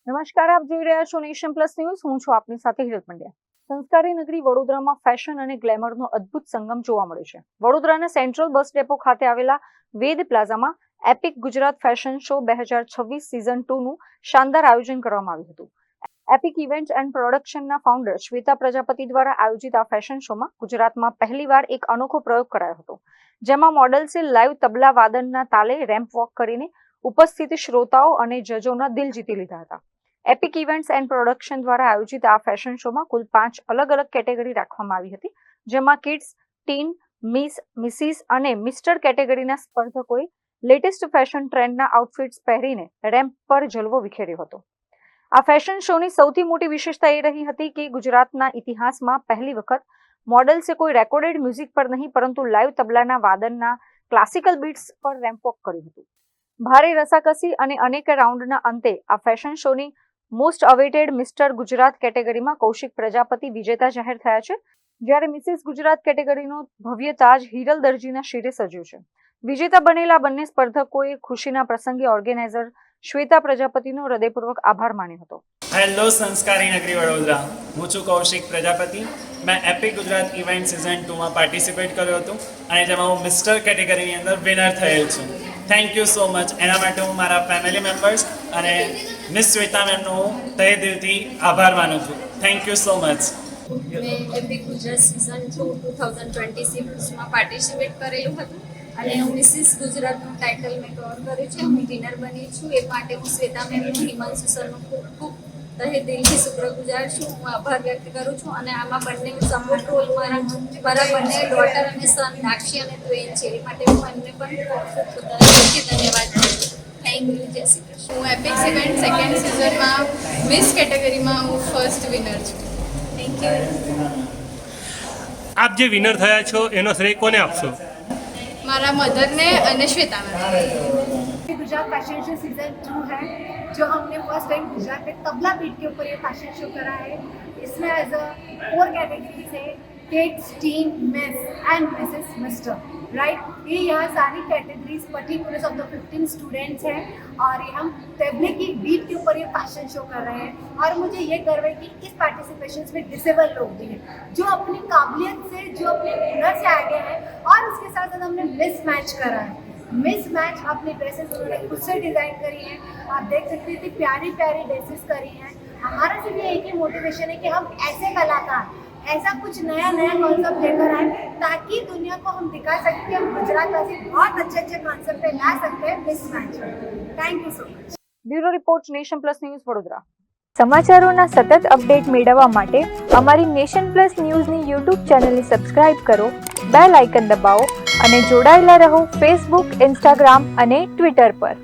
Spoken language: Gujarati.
નમસ્કાર, આપ જોઈ રહ્યા છો નેશન પ્લસ ન્યૂઝ. હું છું આપની સાથે હિરલ પંડ્યા. સંસ્કારી નગરી વડોદરામાં ફેશન અને ગ્લેમરનો અદ્ભુત સંગમ જોવા મળ્યો છે. વડોદરાના સેન્ટ્રલ બસ ડેપો ખાતે આવેલા વેદ પ્લાઝામાં epic Gujarat fashion show 2026 season 2 નું શાનદાર આયોજન કરવામાં આવ્યું હતું. એપિક ઇવેન્ટ્સ એન્ડ પ્રોડક્શનના ફાઉન્ડર શ્વેતા પ્રજાપતિ દ્વારા આયોજિત આ ફેશન શોમાં ગુજરાતમાં પહેલીવાર એક અનોખો પ્રયોગ કરાયો હતો, જેમાં મોડલ્સે લાઈવ તબલા વાદનના તાલે રેમ્પ વોક કરીને ઉપસ્થિત શ્રોતાઓ અને જજોના દિલ જીતી લીધા હતા. એપિક ઇવેન્ટ્સ એન્ડ પ્રોડક્શન દ્વારા આયોજિત આ ફેશન શોમાં કુલ 5 અલગ અલગ કેટેગરી રાખવામાં આવી હતી, જેમાં કિડ્સ, ટીન, મિસ, મિસિસ અને મિસ્ટર કેટેગરીના સ્પર્ધકોએ લેટેસ્ટ ફેશન ટ્રેન્ડના આઉટફિટ્સ પહેરીને રેમ્પ પર જલવો વિખેર્યો હતો. આ ફેશન શોની સૌથી મોટી વિશેષતા એ રહી હતી કે ગુજરાતના ઇતિહાસમાં પહેલી વખત મોડલ્સે કોઈ રેકોર્ડેડ મ્યુઝિક પર નહીં પરંતુ લાઈવ તબલાના વાદનના ક્લાસિકલ બીટ્સ પર રેમ્પ વોક કર્યું હતું. ભારે રસાકસી અને અનેક રાઉન્ડના અંતે આ ફેશન શોની મોસ્ટ અવેટેડ મિસ્ટર ગુજરાત કેટેગરીમાં કૌશિક પ્રજાપતિ વિજેતા જાહેર થયા છે, જ્યારે મિસિસ ગુજરાત કેટેગરીનો ભવ્ય તાજ હિરલ દરજીના શિરે સજ્યો છે. વિજેતા બનેલા બંને સ્પર્ધકોએ ખુશીના પ્રસંગે ઓર્ગેનાઇઝર શ્વેતા પ્રજાપતિનો હૃદયપૂર્વક આભાર માન્યો હતો. હેલો સંસ્કારી નગરી વડોદરા, હું છું કૌશિક પ્રજાપતિ. મેં એપિક ગુજરાત ઇવેન્ટ સિઝન 2માં પાર્ટિસિપેટ કર્યો હતો અને જેમાં હું મિસ્ટર કેટેગરીની અંદર વિનર થયેલ છું. Thank you so much. એના માટે હું મારા ફેમિલી મેમ્બર્સ અને મિસ શ્વેતા મેમનો હું તહે દિલથી આભાર માનું છું. Thank you so much. મેં એપિક ગુજરાત સિઝન 2 2026માં પાર્ટિસિપેટ કરેલું હતું અને હું મિસિસ ગુજરાતનું ટાઇટલ મેં કવર કર્યું છે. હું વિનર બની છું. એ માટે હું શ્વેતા મેમનું, હિમાંશુ સરનું ખૂબ ખૂબ તહે દિલથી શુક્રગુજાર છું. હું આભાર વ્યક્ત કરું છું અને આમાં બંને સપોર્ટ રોલ મારા બંને ડોટર અને સન દાક્ષી અને ટ્વેન છે. એ માટે હું એમને પણ ખૂબ ખૂબ દિલથી ધન્યવાદ કરું છું. Thank you. જય શ્રી કૃષ્ણ. હું એપિક ઇવેન્ટ સેકન્ડ સિઝનમાં મિસ કેટેગરીમાં હું ફર્સ્ટ વિનર છું. Thank you. આપ જે વિનર થયા છો એનો શ્રેય કોને આપશો? મારા મધરને અને Shweta ma'am. Gujarat fashion show season 2 है, जो हमने फर्स्ट टाइम गुजरात में तबला बीट के ऊपर ये फैशन शो करा है. इसमें एज अ 4 कैटेगरीज है, kids, tin, miss and Mrs, mister. Right, ये यहाँ सारी categories particulars of the 15 students हैं और ये हम तबले की बीट के ऊपर ये फैशन शो कर रहे हैं. और मुझे ये गर्व है कि इस पार्टिसिपेशन में डिसेबल लोग भी हैं जो अपनी काबिलियत से, जो अपने हुनर से आगे हैं. और उसके साथ साथ हमने मिस मैच करा है. मिस मैच अपनी ड्रेसेस उन्होंने खुद से डिज़ाइन करी है. आप देख सकते हैं प्यारी प्यारी ड्रेसेस करी हैं. हमारा सिर्फ एक ही मोटिवेशन है कि हम ऐसे कलाकार, ऐसा कुछ नया नया कॉन्सेप्ट लेकर आए ताकि दुनिया को हम दिखा सकते हैं हम गुजरातवासी बहुत अच्छे अच्छे कॉन्सेप्ट पे ला सकते हैं miss match. Thank you so much. Bureau report, nation plus news, Vadodara. સમાચારોના સતત અપડેટ મેળવવા માટે અમારી નેશન પ્લસ ન્યૂઝની યુટ્યુબ ચેનલને સબસ્ક્રાઇબ કરો, બેલ આઇકન દબાવો અને જોડાયેલા રહો ફેસબુક, ઇન્સ્ટાગ્રામ અને ટ્વિટર પર.